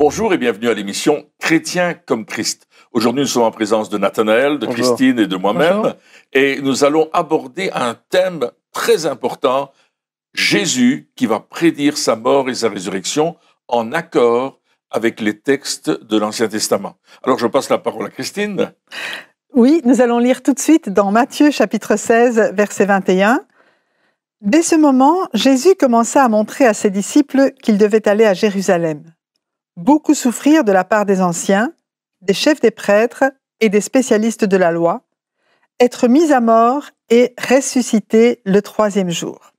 Bonjour et bienvenue à l'émission Chrétien comme Christ. Aujourd'hui, nous sommes en présence de Nathanaël, de Christine et de moi-même. Et nous allons aborder un thème très important, Jésus qui va prédire sa mort et sa résurrection en accord avec les textes de l'Ancien Testament. Alors, je passe la parole à Christine. Oui, nous allons lire tout de suite dans Matthieu chapitre 16, verset 21. Dès ce moment, Jésus commença à montrer à ses disciples qu'il devait aller à Jérusalem. Beaucoup souffrir de la part des anciens, des chefs des prêtres et des spécialistes de la loi, être mis à mort et ressusciter le troisième jour.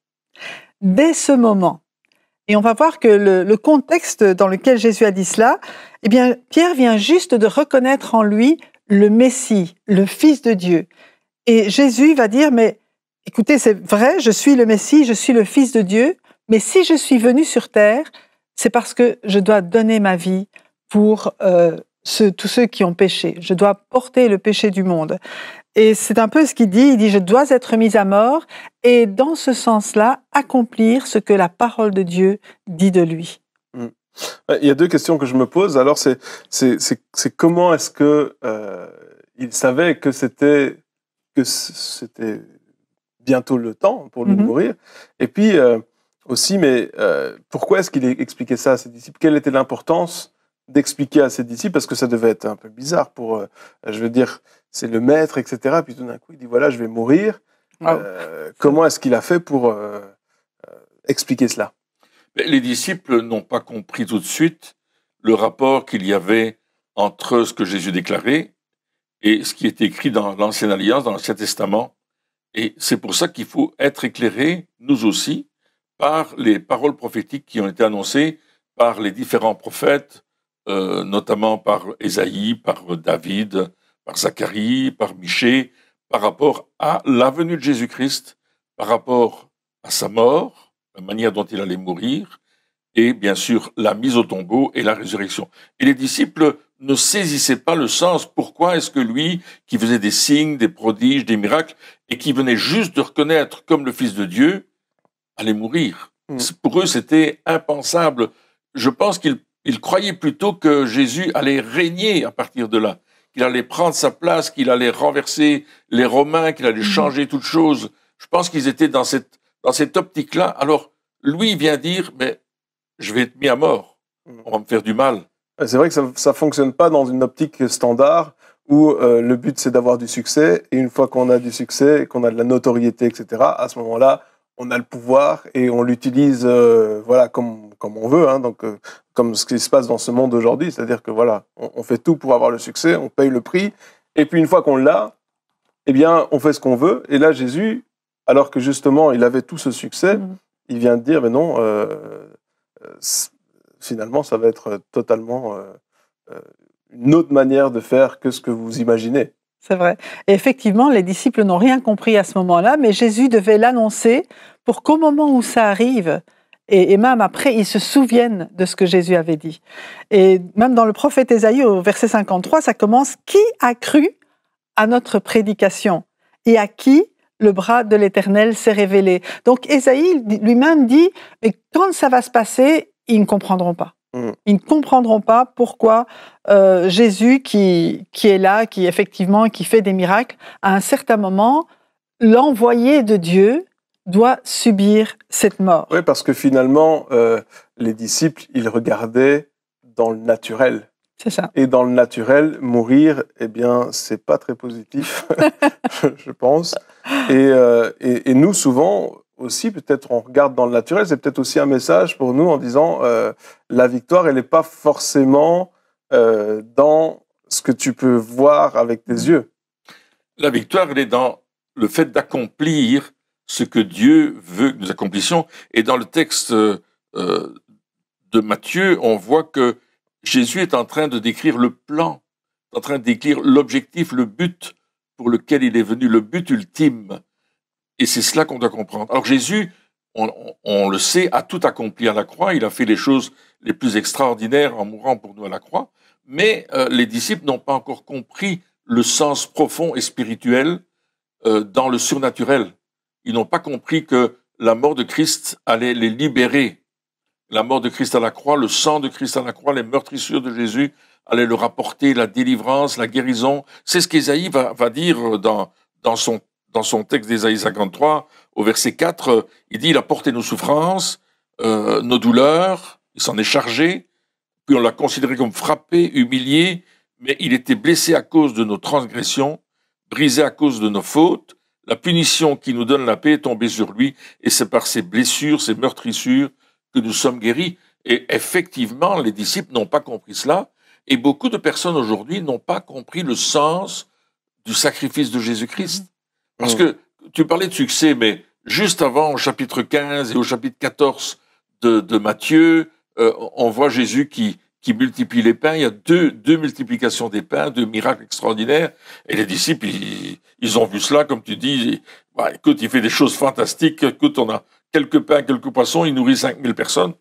Dès ce moment, et on va voir que le contexte dans lequel Jésus a dit cela, eh bien, Pierre vient juste de reconnaître en lui le Messie, le Fils de Dieu. Et Jésus va dire, mais écoutez, c'est vrai, je suis le Messie, je suis le Fils de Dieu, mais si je suis venu sur terre, c'est parce que je dois donner ma vie pour tous ceux qui ont péché. Je dois porter le péché du monde. Et c'est un peu ce qu'il dit, je dois être mis à mort et dans ce sens-là, accomplir ce que la parole de Dieu dit de lui. Il y a deux questions que je me pose. Alors, c'est comment est-ce que il savait que c'était bientôt le temps pour lui de mourir. Et puis aussi, mais pourquoi est-ce qu'il expliquait ça à ses disciples? Quelle était l'importance d'expliquer à ses disciples? Parce que ça devait être un peu bizarre pour, je veux dire, c'est le maître, etc. Puis tout d'un coup, il dit voilà, je vais mourir. Comment est-ce qu'il a fait pour expliquer cela? Les disciples n'ont pas compris tout de suite le rapport qu'il y avait entre ce que Jésus déclarait et ce qui est écrit dans l'Ancienne Alliance, dans l'Ancien Testament. Et c'est pour ça qu'il faut être éclairé, nous aussi, par les paroles prophétiques qui ont été annoncées par les différents prophètes, notamment par Ésaïe, par David, par Zacharie, par Michée, par rapport à la venue de Jésus-Christ, par rapport à sa mort, la manière dont il allait mourir, et bien sûr la mise au tombeau et la résurrection. Et les disciples ne saisissaient pas le sens. Pourquoi est-ce que lui, qui faisait des signes, des prodiges, des miracles, et qui venait juste de reconnaître comme le Fils de Dieu, allait mourir? Pour eux, c'était impensable. Je pense qu'ils croyaient plutôt que Jésus allait régner à partir de là, qu'il allait prendre sa place, qu'il allait renverser les Romains, qu'il allait changer toute chose. Je pense qu'ils étaient dans cette optique-là. Alors, lui, il vient dire, mais je vais être mis à mort. On va me faire du mal. C'est vrai que ça fonctionne pas dans une optique standard où le but, c'est d'avoir du succès. Et une fois qu'on a du succès, qu'on a de la notoriété, etc., à ce moment-là, on a le pouvoir et on l'utilise voilà, comme on veut. Hein, donc, comme ce qui se passe dans ce monde aujourd'hui. C'est-à-dire que voilà, on fait tout pour avoir le succès, on paye le prix. Et puis, une fois qu'on l'a, eh bien, on fait ce qu'on veut. Et là, Jésus, alors que justement, il avait tout ce succès, il vient de dire, mais non, finalement, ça va être totalement une autre manière de faire que ce que vous imaginez. C'est vrai. Et effectivement, les disciples n'ont rien compris à ce moment-là, mais Jésus devait l'annoncer pour qu'au moment où ça arrive, et même après, ils se souviennent de ce que Jésus avait dit. Et même dans le prophète Ésaïe, au verset 53, ça commence « Qui a cru à notre prédication et à qui le bras de l'Éternel s'est révélé ?» Donc Ésaïe lui-même dit « Mais quand ça va se passer, ils ne comprendront pas. » Ils ne comprendront pas pourquoi Jésus, qui est là, qui effectivement qui fait des miracles, à un certain moment, l'envoyé de Dieu doit subir cette mort. Oui, parce que finalement, les disciples, ils regardaient dans le naturel. C'est ça. Et dans le naturel, mourir, eh bien, c'est pas très positif, je pense. Et nous, souvent aussi, peut-être on regarde dans le naturel, c'est peut-être aussi un message pour nous en disant la victoire, elle n'est pas forcément dans ce que tu peux voir avec tes yeux. La victoire, elle est dans le fait d'accomplir ce que Dieu veut que nous accomplissions. Et dans le texte de Matthieu, on voit que Jésus est en train de décrire le plan, en train de décrire l'objectif, le but pour lequel il est venu, le but ultime. Et c'est cela qu'on doit comprendre. Alors Jésus, on le sait, a tout accompli à la croix. Il a fait les choses les plus extraordinaires en mourant pour nous à la croix. Mais les disciples n'ont pas encore compris le sens profond et spirituel dans le surnaturel. Ils n'ont pas compris que la mort de Christ allait les libérer la mort de Christ à la croix, le sang de Christ à la croix, les meurtrissures de Jésus allaient leur apporter la délivrance, la guérison. C'est ce qu'Ésaïe va dire dans son texte d'Ésaïe 53, au verset 4, il dit « Il a porté nos souffrances, nos douleurs, il s'en est chargé, puis on l'a considéré comme frappé, humilié, mais il était blessé à cause de nos transgressions, brisé à cause de nos fautes. La punition qui nous donne la paix est tombée sur lui, et c'est par ses blessures, ses meurtrissures, que nous sommes guéris. » Et effectivement, les disciples n'ont pas compris cela, et beaucoup de personnes aujourd'hui n'ont pas compris le sens du sacrifice de Jésus-Christ. Parce que tu parlais de succès, mais juste avant, au chapitre 15 et au chapitre 14 de Matthieu, on voit Jésus qui multiplie les pains. Il y a deux multiplications des pains, 2 miracles extraordinaires. Et les disciples, ils ont vu cela, comme tu dis. Bah, écoute, il fait des choses fantastiques. Écoute, on a quelques pains, quelques poissons. Il nourrit 5000 personnes.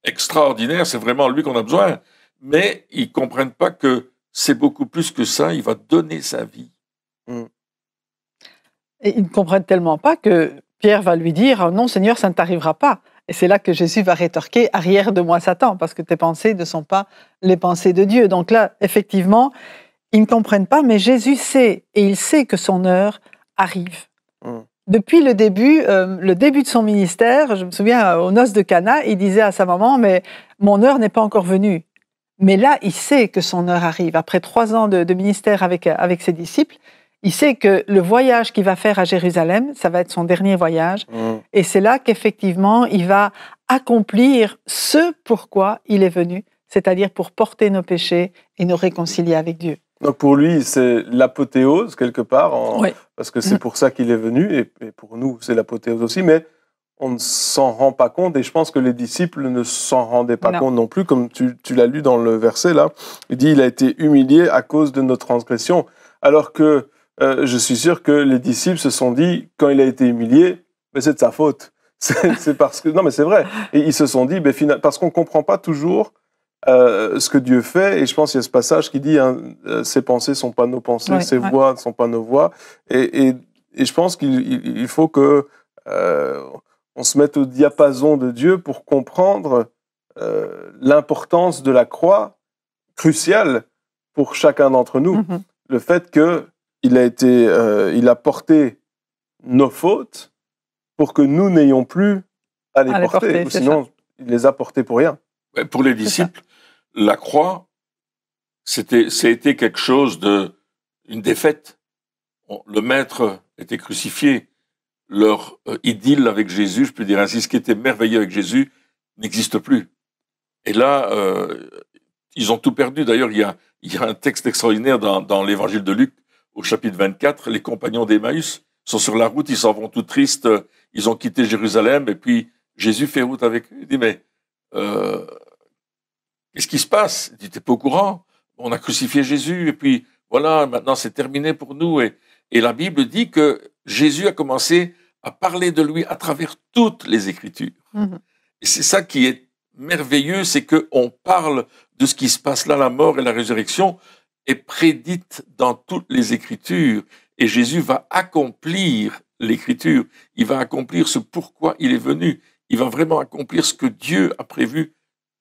Extraordinaire, c'est vraiment lui qu'on a besoin. Mais ils comprennent pas que c'est beaucoup plus que ça. Il va donner sa vie. Et ils ne comprennent tellement pas que Pierre va lui dire « Non, Seigneur, ça ne t'arrivera pas ». Et c'est là que Jésus va rétorquer « Arrière de moi, Satan », parce que tes pensées ne sont pas les pensées de Dieu. Donc là, effectivement, ils ne comprennent pas, mais Jésus sait, et il sait que son heure arrive. Depuis le début de son ministère, je me souviens, aux noces de Cana, il disait à sa maman « Mais mon heure n'est pas encore venue ». Mais là, il sait que son heure arrive. Après 3 ans de ministère avec ses disciples, il sait que le voyage qu'il va faire à Jérusalem, ça va être son dernier voyage. Et c'est là qu'effectivement, il va accomplir ce pourquoi il est venu, c'est-à-dire pour porter nos péchés et nous réconcilier avec Dieu. Donc pour lui, c'est l'apothéose quelque part, Oui. parce que c'est pour ça qu'il est venu, et pour nous, c'est l'apothéose aussi, mais on ne s'en rend pas compte, et je pense que les disciples ne s'en rendaient pas compte non plus, comme tu l'as lu dans le verset là. Il dit, il a été humilié à cause de nos transgressions, alors que je suis sûr que les disciples se sont dit, quand il a été humilié, mais c'est de sa faute. C'est parce que, non mais c'est vrai, et ils se sont dit, parce qu'on ne comprend pas toujours ce que Dieu fait, et je pense qu'il y a ce passage qui dit, ses pensées ne sont pas nos pensées, ses voix ne sont pas nos voix, et je pense qu'il faut que on se mette au diapason de Dieu pour comprendre l'importance de la croix, cruciale pour chacun d'entre nous. Le fait qu'il a porté nos fautes pour que nous n'ayons plus à les porter. Sinon, il les a portées pour rien. Pour les disciples, la croix, ça a été quelque chose une défaite. Le maître était crucifié. Leur idylle avec Jésus, je peux dire ainsi, ce qui était merveilleux avec Jésus, n'existe plus. Et là, ils ont tout perdu. D'ailleurs, il y a un texte extraordinaire dans l'évangile de Luc, au chapitre 24, les compagnons d'Emmaüs sont sur la route, ils s'en vont tout tristes, ils ont quitté Jérusalem, et puis Jésus fait route avec eux. Il dit, mais qu'est-ce qui se passe? Il dit, t'es pas au courant? On a crucifié Jésus, et puis voilà, maintenant c'est terminé pour nous. Et la Bible dit que Jésus a commencé à parler de lui à travers toutes les Écritures. Et c'est ça qui est merveilleux, c'est qu'on parle de ce qui se passe là, la mort et la résurrection, est prédite dans toutes les Écritures. Et Jésus va accomplir l'Écriture. Il va accomplir ce pourquoi il est venu. Il va vraiment accomplir ce que Dieu a prévu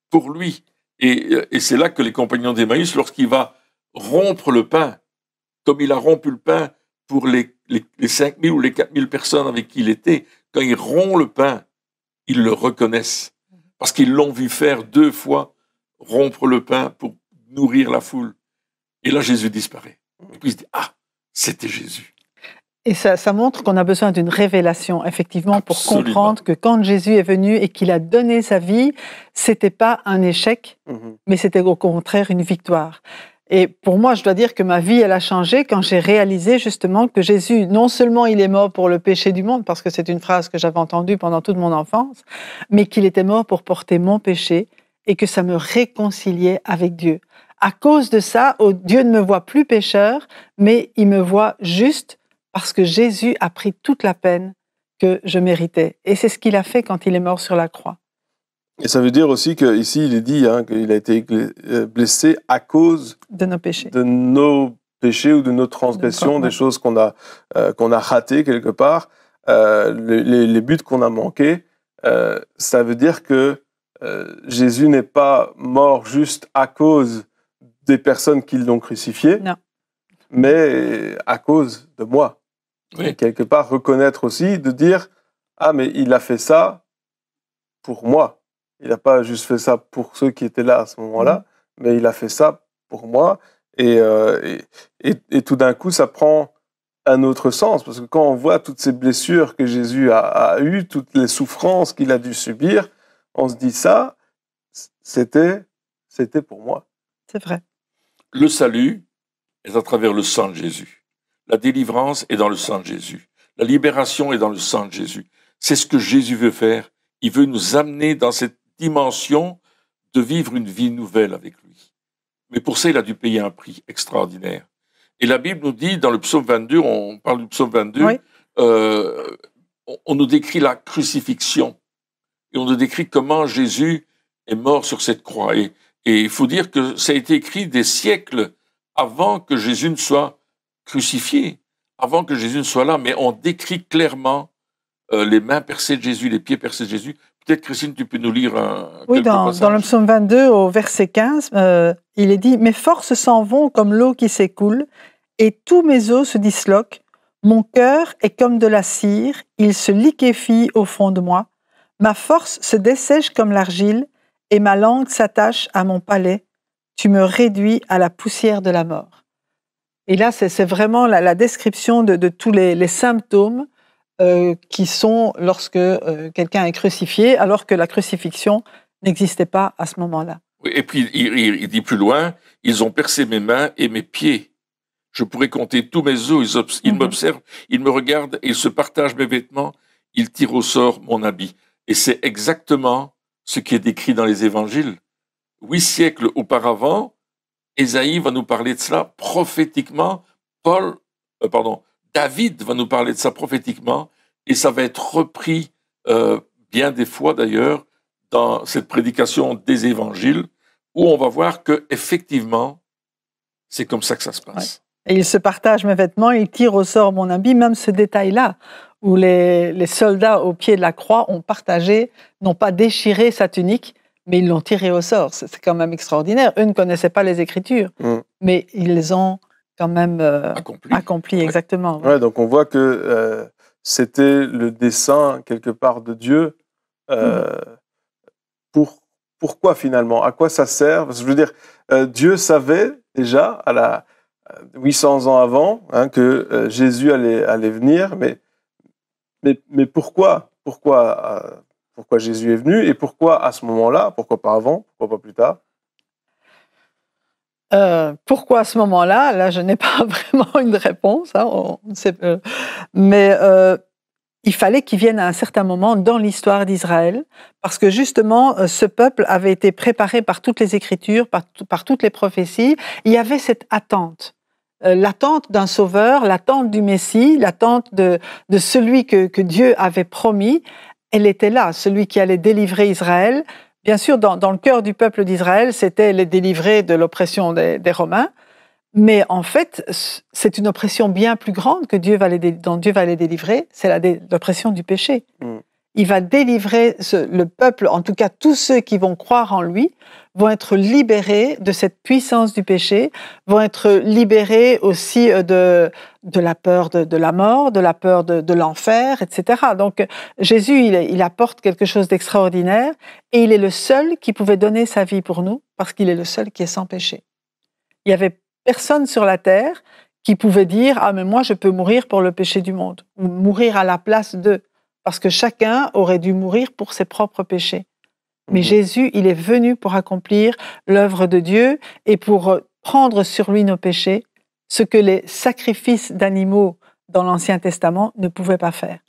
pour lui. Et c'est là que les compagnons d'Emmaüs, lorsqu'il va rompre le pain, comme il a rompu le pain pour les 5000 ou les 4000 personnes avec qui il était, quand il rompt le pain, ils le reconnaissent. Parce qu'ils l'ont vu faire 2 fois rompre le pain pour nourrir la foule. Et là, Jésus disparaît. Et puis il se dit, ah, c'était Jésus. Et ça montre qu'on a besoin d'une révélation, effectivement, pour Absolument. comprendre que quand Jésus est venu et qu'il a donné sa vie, c'était pas un échec, mais c'était au contraire une victoire. Et pour moi, je dois dire que ma vie, elle a changé quand j'ai réalisé justement que Jésus, non seulement il est mort pour le péché du monde, parce que c'est une phrase que j'avais entendue pendant toute mon enfance, mais qu'il était mort pour porter mon péché et que ça me réconciliait avec Dieu. À cause de ça, Dieu ne me voit plus pécheur, mais il me voit juste parce que Jésus a pris toute la peine que je méritais. Et c'est ce qu'il a fait quand il est mort sur la croix. Et ça veut dire aussi qu'ici, il est dit qu'il a été blessé à cause de nos péchés. De nos péchés ou de nos transgressions, des choses qu'on a ratées quelque part, les buts qu'on a manqués. Ça veut dire que Jésus n'est pas mort juste à cause des personnes qui l'ont crucifié, Non. mais à cause de moi. Oui. Et quelque part, reconnaître aussi, de dire « Ah, mais il a fait ça pour moi. Il n'a pas juste fait ça pour ceux qui étaient là à ce moment-là, mais il a fait ça pour moi. » Et tout d'un coup, ça prend un autre sens, parce que quand on voit toutes ces blessures que Jésus a eues, toutes les souffrances qu'il a dû subir, on se dit ça, c'était pour moi. C'est vrai. Le salut est à travers le sang de Jésus. La délivrance est dans le sang de Jésus. La libération est dans le sang de Jésus. C'est ce que Jésus veut faire. Il veut nous amener dans cette dimension de vivre une vie nouvelle avec lui. Mais pour ça, il a dû payer un prix extraordinaire. Et la Bible nous dit, dans le psaume 22, on parle du psaume 22, Oui. On nous décrit la crucifixion. Et on nous décrit comment Jésus est mort sur cette croix. Et il faut dire que ça a été écrit des siècles avant que Jésus ne soit crucifié, avant que Jésus ne soit là. Mais on décrit clairement les mains percées de Jésus, les pieds percés de Jésus. Peut-être, Christine, tu peux nous lire Oui, quelques dans passages. le psaume 22, au verset 15, il est dit « Mes forces s'en vont comme l'eau qui s'écoule, et tous mes os se disloquent. Mon cœur est comme de la cire, il se liquéfie au fond de moi. Ma force se dessèche comme l'argile, et ma langue s'attache à mon palais. Tu me réduis à la poussière de la mort. » Et là, c'est vraiment la description de tous les symptômes qui sont lorsque quelqu'un est crucifié, alors que la crucifixion n'existait pas à ce moment-là. Oui, et puis, il dit plus loin, « Ils ont percé mes mains et mes pieds. Je pourrais compter tous mes os. Ils m'observent, ils me regardent, et ils se partagent mes vêtements. Ils tirent au sort mon habit. » Et c'est exactement ce qui est décrit dans les évangiles. 8 siècles auparavant, Ésaïe va nous parler de cela prophétiquement. David va nous parler de ça prophétiquement. Et ça va être repris bien des fois d'ailleurs dans cette prédication des évangiles, où on va voir que effectivement, c'est comme ça que ça se passe. Ouais. Et ils se partagent mes vêtements, ils tirent au sort mon habit, même ce détail-là, où les soldats au pied de la croix ont partagé, n'ont pas déchiré sa tunique, mais ils l'ont tiré au sort. C'est quand même extraordinaire. Eux ne connaissaient pas les Écritures, mais ils les ont quand même accompli ouais. exactement. Ouais, donc on voit que c'était le dessein quelque part de Dieu. Pourquoi finalement? À quoi ça sert? Parce que je veux dire, Dieu savait déjà à 800 ans avant que Jésus allait venir, mais pourquoi Jésus est venu et pourquoi à ce moment-là? Pourquoi pas avant? Pourquoi pas plus tard? Pourquoi à ce moment-là? Là, je n'ai pas vraiment une réponse. Mais il fallait qu'il vienne à un certain moment dans l'histoire d'Israël, parce que justement, ce peuple avait été préparé par toutes les Écritures, par toutes les prophéties. Il y avait cette attente. L'attente d'un sauveur, l'attente du Messie, l'attente de celui que Dieu avait promis, elle était là, celui qui allait délivrer Israël. Bien sûr, dans le cœur du peuple d'Israël, c'était les délivrer de l'oppression des Romains, mais en fait, c'est une oppression bien plus grande dont Dieu va les délivrer, c'est l'oppression du péché. Il va délivrer le peuple, en tout cas tous ceux qui vont croire en lui, vont être libérés de cette puissance du péché, vont être libérés aussi de la peur de la mort, de la peur de l'enfer, etc. Donc Jésus, il apporte quelque chose d'extraordinaire et il est le seul qui pouvait donner sa vie pour nous parce qu'il est le seul qui est sans péché. Il y avait personne sur la terre qui pouvait dire « Ah, mais moi, je peux mourir pour le péché du monde » ou mourir à la place d'eux. Parce que chacun aurait dû mourir pour ses propres péchés. Mais Jésus, il est venu pour accomplir l'œuvre de Dieu et pour prendre sur lui nos péchés, ce que les sacrifices d'animaux dans l'Ancien Testament ne pouvaient pas faire.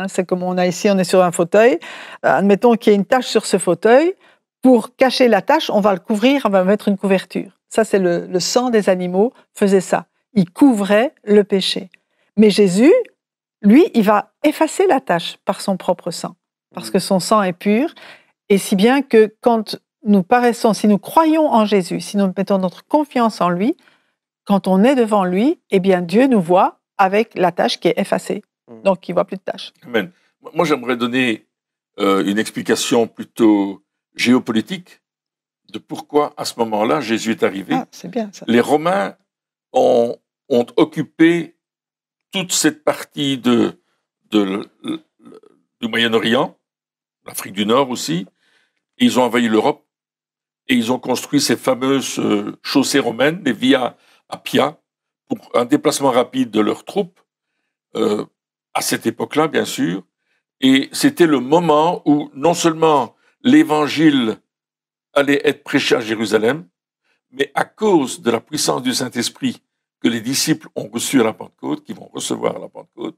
C'est comme on est sur un fauteuil. Admettons qu'il y ait une tache sur ce fauteuil. Pour cacher la tache, on va le couvrir, on va mettre une couverture. Ça, c'est le sang des animaux faisait ça. Il couvrait le péché. Mais Jésus, lui, il va effacer la tache par son propre sang, parce que son sang est pur, et si bien que quand si nous croyons en Jésus, si nous mettons notre confiance en lui, quand on est devant lui, eh bien Dieu nous voit avec la tache qui est effacée. Donc, il ne voit plus de tache. Amen. Moi, j'aimerais donner une explication plutôt géopolitique de pourquoi, à ce moment-là, Jésus est arrivé. Ah, c'est bien ça. Les Romains ont occupé toute cette partie du Moyen-Orient, l'Afrique du Nord aussi, et ils ont envahi l'Europe, et ils ont construit ces fameuses chaussées romaines, les Via Appia, pour un déplacement rapide de leurs troupes, à cette époque-là, bien sûr, et c'était le moment où non seulement l'Évangile allait être prêché à Jérusalem, mais à cause de la puissance du Saint-Esprit que les disciples ont reçu à la Pentecôte, qui vont recevoir à la Pentecôte,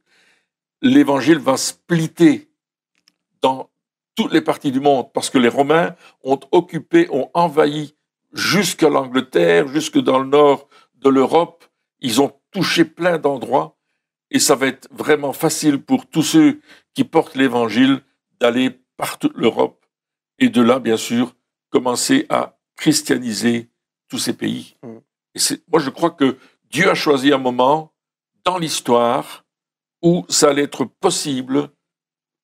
l'Évangile va splitter dans toutes les parties du monde, parce que les Romains ont occupé, ont envahi jusqu'à l'Angleterre, jusque dans le nord de l'Europe. Ils ont touché plein d'endroits, et ça va être vraiment facile pour tous ceux qui portent l'Évangile d'aller par toute l'Europe, et de là, bien sûr, commencer à christianiser tous ces pays. Et moi, je crois que Dieu a choisi un moment dans l'histoire où ça allait être possible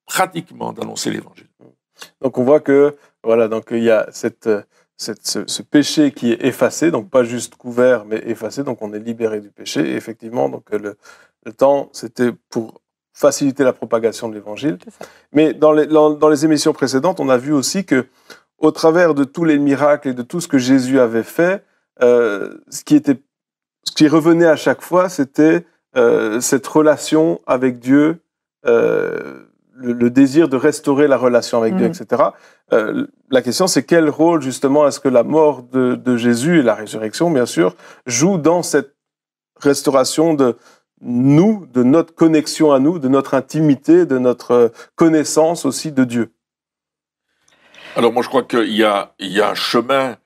pratiquement d'annoncer l'Évangile. Donc on voit que voilà, donc il y a ce péché qui est effacé, donc pas juste couvert mais effacé, donc on est libéré du péché. Et effectivement, donc le temps c'était pour faciliter la propagation de l'Évangile. Mais dans les émissions précédentes, on a vu aussi que au travers de tous les miracles et de tout ce que Jésus avait fait, ce qui revenait à chaque fois, c'était cette relation avec Dieu, le désir de restaurer la relation avec Dieu, etc. La question, c'est quel rôle, justement, est-ce que la mort de Jésus et la résurrection, bien sûr, jouent dans cette restauration de nous, de notre connexion à nous, de notre intimité, de notre connaissance aussi de Dieu? Alors moi, je crois qu'il y a un chemin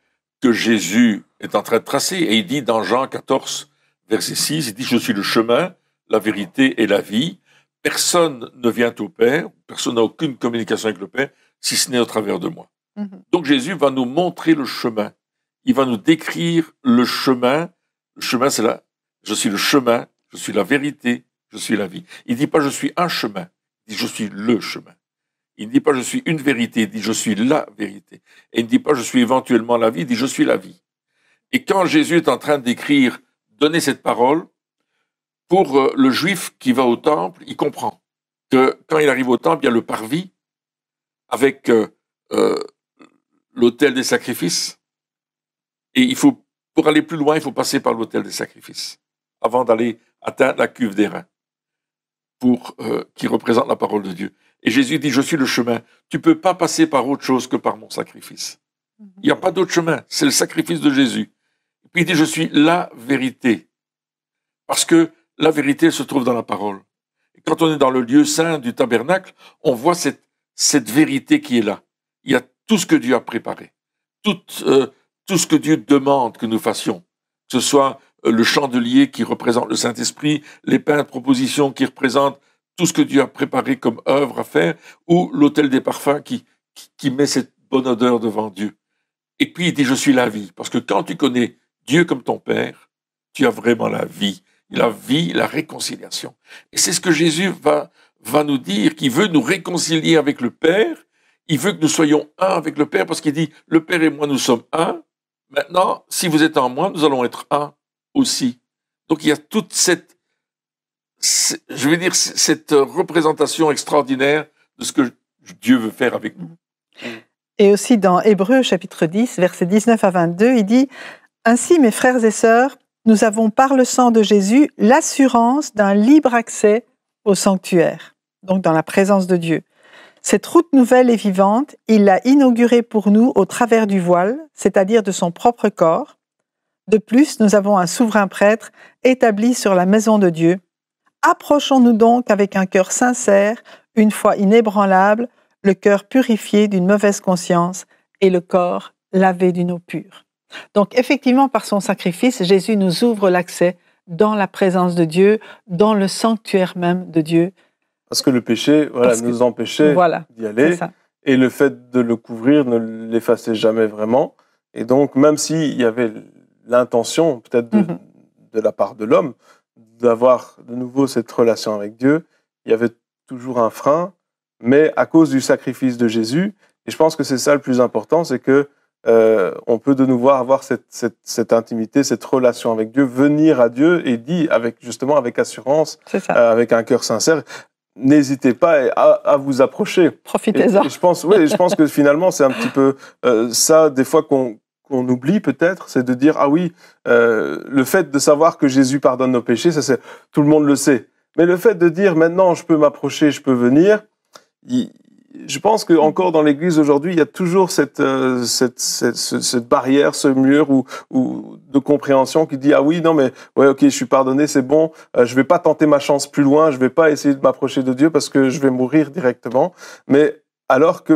que Jésus est en train de tracer. Et il dit dans Jean 14, verset 6, il dit « Je suis le chemin, la vérité et la vie. Personne ne vient au Père, personne n'a aucune communication avec le Père, si ce n'est au travers de moi. » Donc Jésus va nous montrer le chemin. Il va nous décrire le chemin. Le chemin, c'est là. Je suis le chemin, je suis la vérité, je suis la vie. Il ne dit pas « Je suis un chemin », il dit « Je suis le chemin ». Il ne dit pas « je suis une vérité », il dit « je suis la vérité ». Et il ne dit pas « je suis éventuellement la vie », il dit « je suis la vie ». Et quand Jésus est en train d'écrire, donner cette parole, pour le juif qui va au temple, il comprend que quand il arrive au temple, il y a le parvis avec l'autel des sacrifices. Et pour aller plus loin, il faut passer par l'autel des sacrifices avant d'aller atteindre la cuve d'airain qui représente la parole de Dieu. Et Jésus dit, je suis le chemin. Tu ne peux pas passer par autre chose que par mon sacrifice. Il n'y a pas d'autre chemin. C'est le sacrifice de Jésus. Et puis il dit, je suis la vérité. Parce que la vérité se trouve dans la parole. Et quand on est dans le lieu saint du tabernacle, on voit cette vérité qui est là. Il y a tout ce que Dieu a préparé. Tout ce que Dieu demande que nous fassions. Que ce soit le chandelier qui représente le Saint-Esprit, les pains de proposition qui représentent tout ce que Dieu a préparé comme œuvre à faire, ou l'autel des parfums qui met cette bonne odeur devant Dieu. Et puis il dit, je suis la vie. Parce que quand tu connais Dieu comme ton Père, tu as vraiment la vie, la réconciliation. Et c'est ce que Jésus va nous dire, qu'il veut nous réconcilier avec le Père. Il veut que nous soyons un avec le Père, parce qu'il dit, le Père et moi, nous sommes un. Maintenant, si vous êtes en moi, nous allons être un aussi. Donc il y a toute cette représentation extraordinaire de ce que Dieu veut faire avec nous. Et aussi dans Hébreux, chapitre 10, versets 19 à 22, il dit « Ainsi, mes frères et sœurs, nous avons par le sang de Jésus l'assurance d'un libre accès au sanctuaire, donc dans la présence de Dieu. Cette route nouvelle et vivante, il l'a inaugurée pour nous au travers du voile, c'est-à-dire de son propre corps. De plus, nous avons un souverain prêtre établi sur la maison de Dieu. Approchons-nous donc avec un cœur sincère, une foi inébranlable, le cœur purifié d'une mauvaise conscience et le corps lavé d'une eau pure. » Donc effectivement, par son sacrifice, Jésus nous ouvre l'accès dans la présence de Dieu, dans le sanctuaire même de Dieu. Parce que le péché nous empêchait d'y aller, et le fait de le couvrir ne l'effaçait jamais vraiment. Et donc, même s'il y avait l'intention, peut-être de la part de l'homme, d'avoir de nouveau cette relation avec Dieu, il y avait toujours un frein, mais à cause du sacrifice de Jésus, Et je pense que c'est ça le plus important, c'est que on peut de nouveau avoir cette intimité, cette relation avec Dieu, venir à Dieu et dire justement avec assurance, avec un cœur sincère. N'hésitez pas à vous approcher. Profitez-en. Et je pense que finalement, c'est un petit peu ça, des fois, qu'on oublie peut-être, c'est de dire, ah oui, le fait de savoir que Jésus pardonne nos péchés, ça, tout le monde le sait. Mais le fait de dire, maintenant, je peux m'approcher, je peux venir, je pense qu'encore dans l'Église aujourd'hui, il y a toujours cette barrière, ce mur ou de compréhension qui dit, ah oui, non mais ouais, ok, je suis pardonné, c'est bon, je vais pas tenter ma chance plus loin, je vais pas essayer de m'approcher de Dieu parce que je vais mourir directement. Mais alors que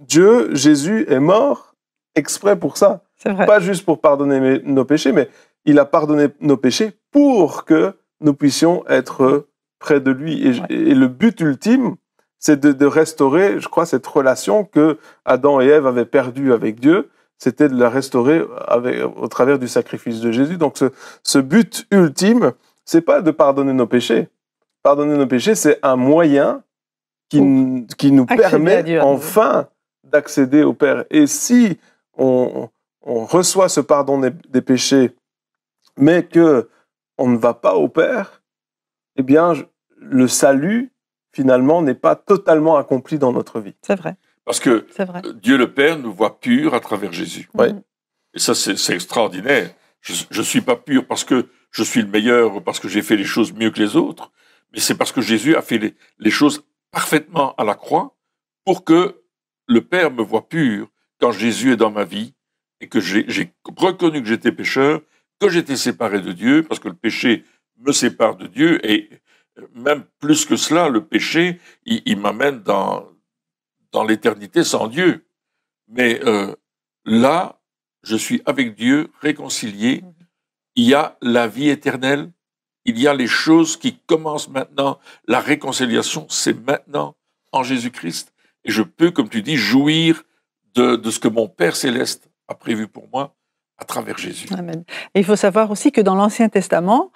Dieu, Jésus est mort exprès pour ça. C'est vrai. Pas juste pour pardonner nos péchés, mais il a pardonné nos péchés pour que nous puissions être près de lui. Et le but ultime, c'est de restaurer, je crois, cette relation que Adam et Ève avaient perdue avec Dieu. C'était de la restaurer au travers du sacrifice de Jésus. Donc, ce but ultime, c'est pas de pardonner nos péchés. Pardonner nos péchés, c'est un moyen qui nous permet enfin d'accéder au Père. Et si on reçoit ce pardon des péchés, mais que on ne va pas au Père, eh bien, le salut, finalement, n'est pas totalement accompli dans notre vie. C'est vrai. Parce que Dieu le Père nous voit purs à travers Jésus. Oui. Et ça, c'est extraordinaire. Je ne suis pas pur parce que je suis le meilleur, parce que j'ai fait les choses mieux que les autres, mais c'est parce que Jésus a fait les choses parfaitement à la croix pour que le Père me voie pur quand Jésus est dans ma vie et que j'ai reconnu que j'étais pécheur, que j'étais séparé de Dieu, parce que le péché me sépare de Dieu, et même plus que cela, le péché, il m'amène dans l'éternité sans Dieu. Mais là, je suis avec Dieu, réconcilié. Il y a la vie éternelle. Il y a les choses qui commencent maintenant. La réconciliation, c'est maintenant en Jésus-Christ. Et je peux, comme tu dis, jouir de ce que mon Père céleste a prévu pour moi à travers Jésus. Amen. Et il faut savoir aussi que dans l'Ancien Testament,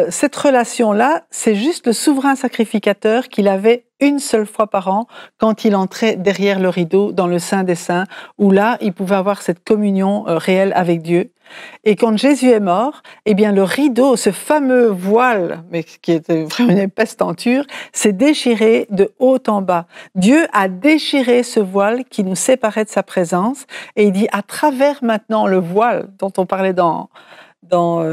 cette relation-là, c'est juste le souverain sacrificateur qu'il avait une seule fois par an quand il entrait derrière le rideau dans le Saint des Saints, où là, il pouvait avoir cette communion réelle avec Dieu. Et quand Jésus est mort, eh bien le rideau, ce fameux voile, mais qui était vraiment une épaisse tenture, s'est déchiré de haut en bas. Dieu a déchiré ce voile qui nous séparait de sa présence, et il dit à travers maintenant le voile dont on parlait dans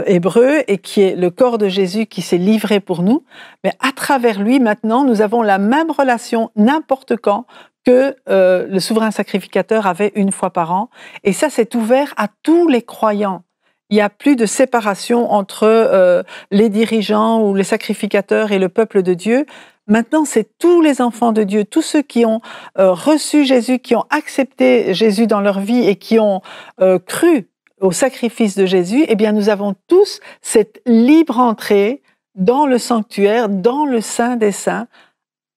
Hébreu, et qui est le corps de Jésus qui s'est livré pour nous, mais à travers lui, maintenant, nous avons la même relation n'importe quand que le souverain sacrificateur avait une fois par an. Et ça, c'est ouvert à tous les croyants. Il n'y a plus de séparation entre les dirigeants ou les sacrificateurs et le peuple de Dieu. Maintenant, c'est tous les enfants de Dieu, tous ceux qui ont reçu Jésus, qui ont accepté Jésus dans leur vie et qui ont cru au sacrifice de Jésus, eh bien, nous avons tous cette libre entrée dans le sanctuaire, dans le Saint des Saints,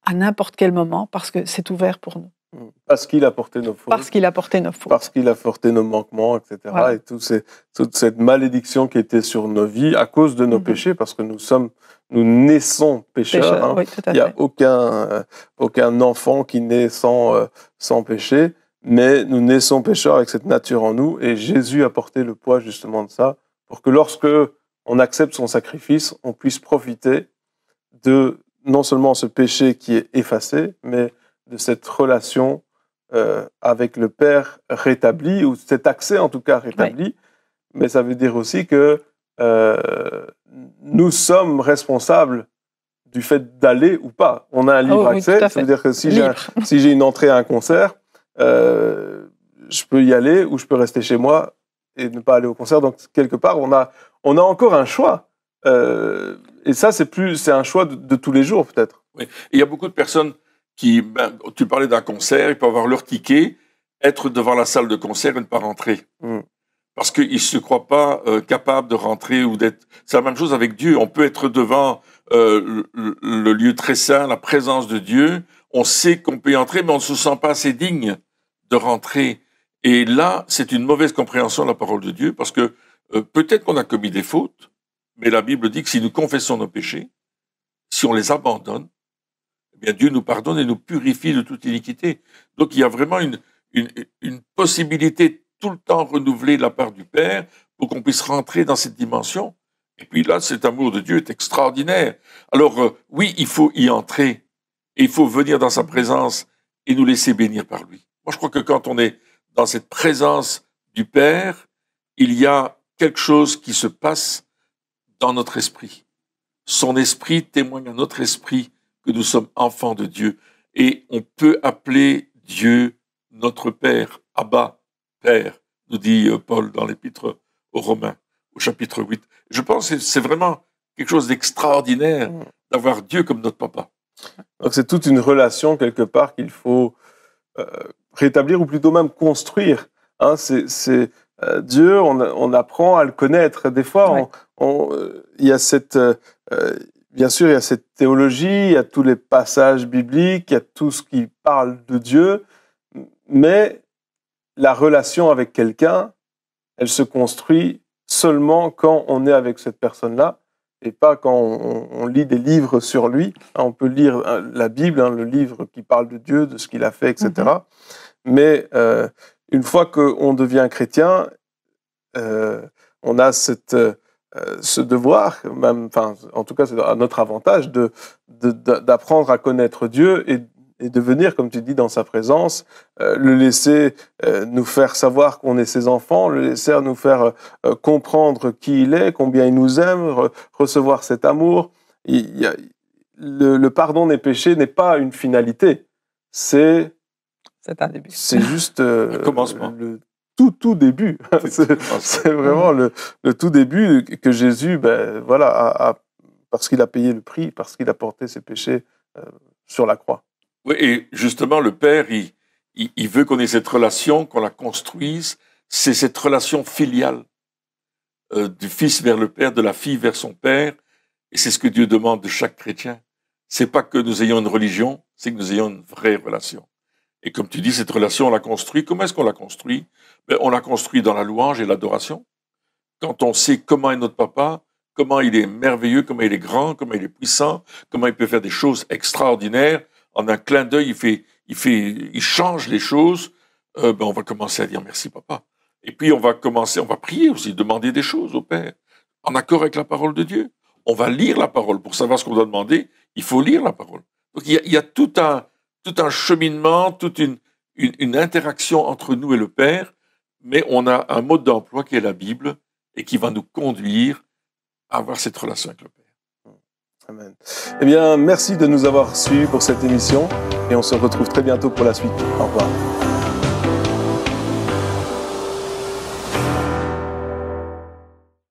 à n'importe quel moment, parce que c'est ouvert pour nous. Parce qu'il a porté nos fautes. Parce qu'il a porté nos fautes. Parce qu'il a porté nos manquements, etc. Voilà. Et toute cette malédiction qui était sur nos vies à cause de nos péchés, parce que nous naissons pécheurs. Hein. Oui, tout à fait. Il n'y a aucun enfant qui naît sans péché. Mais nous naissons pécheurs avec cette nature en nous, et Jésus a porté le poids justement de ça, pour que lorsque on accepte son sacrifice, on puisse profiter de non seulement ce péché qui est effacé, mais de cette relation avec le Père rétabli, ou cet accès en tout cas rétabli. Oui. Mais ça veut dire aussi que nous sommes responsables du fait d'aller ou pas. On a un libre accès, ça veut dire que si j'ai une entrée à un concert, je peux y aller ou je peux rester chez moi et ne pas aller au concert. Donc, quelque part, on a encore un choix. Et ça, c'est un choix de tous les jours, peut-être. Oui. Il y a beaucoup de personnes tu parlais d'un concert, ils peuvent avoir leur ticket, être devant la salle de concert et ne pas rentrer. Parce qu'ils ne se croient pas capables de rentrer ou d'être... C'est la même chose avec Dieu. On peut être devant le lieu très saint, la présence de Dieu. On sait qu'on peut y entrer, mais on ne se sent pas assez digne de rentrer. Et là, c'est une mauvaise compréhension de la parole de Dieu, parce que peut-être qu'on a commis des fautes, mais la Bible dit que si nous confessons nos péchés, si on les abandonne, eh bien Dieu nous pardonne et nous purifie de toute iniquité. Donc il y a vraiment une possibilité tout le temps renouvelée de la part du Père pour qu'on puisse rentrer dans cette dimension. Et puis là, cet amour de Dieu est extraordinaire. Alors oui, il faut y entrer et il faut venir dans sa présence et nous laisser bénir par lui. Moi, je crois que quand on est dans cette présence du Père, il y a quelque chose qui se passe dans notre esprit. Son esprit témoigne à notre esprit que nous sommes enfants de Dieu. Et on peut appeler Dieu notre Père, Abba, Père, nous dit Paul dans l'Épître aux Romains, au chapitre 8. Je pense que c'est vraiment quelque chose d'extraordinaire d'avoir Dieu comme notre papa. Donc c'est toute une relation quelque part qu'il faut rétablir ou plutôt même construire. Hein, c'est Dieu, on apprend à le connaître. Des fois, il y a cette, bien sûr, il y a cette théologie, il y a tous les passages bibliques, il y a tout ce qui parle de Dieu, mais la relation avec quelqu'un, elle se construit seulement quand on est avec cette personne-là et pas quand on lit des livres sur lui. On peut lire la Bible, le livre qui parle de Dieu, de ce qu'il a fait, etc. Mais une fois qu'on devient chrétien, on a ce devoir, même, en tout cas c'est à notre avantage, d'apprendre à connaître Dieu et de venir, comme tu dis, dans sa présence, le laisser nous faire savoir qu'on est ses enfants, le laisser nous faire comprendre qui il est, combien il nous aime, recevoir cet amour. Le pardon des péchés n'est pas une finalité, c'est un début. C'est juste un commencement. Le tout début. C'est vraiment le tout début que Jésus, parce qu'il a payé le prix, parce qu'il a porté ses péchés sur la croix. Oui, et justement, le Père, il veut qu'on ait cette relation, qu'on la construise. C'est cette relation filiale du Fils vers le Père, de la fille vers son Père. Et c'est ce que Dieu demande de chaque chrétien. C'est pas que nous ayons une religion, c'est que nous ayons une vraie relation. Et comme tu dis, cette relation, on la construit. Comment est-ce qu'on la construit? On la construit dans la louange et l'adoration. Quand on sait comment est notre papa, comment il est merveilleux, comment il est grand, comment il est puissant, comment il peut faire des choses extraordinaires, en un clin d'œil, il change les choses, on va commencer à dire merci papa. Et puis on va prier aussi, demander des choses au Père, en accord avec la parole de Dieu. On va lire la parole. Pour savoir ce qu'on doit demander, il faut lire la parole. Donc il y a tout un cheminement, toute une interaction entre nous et le Père, mais on a un mode d'emploi qui est la Bible et qui va nous conduire à avoir cette relation avec le Père. Amen. Eh bien, merci de nous avoir suivis pour cette émission et on se retrouve très bientôt pour la suite. Au revoir.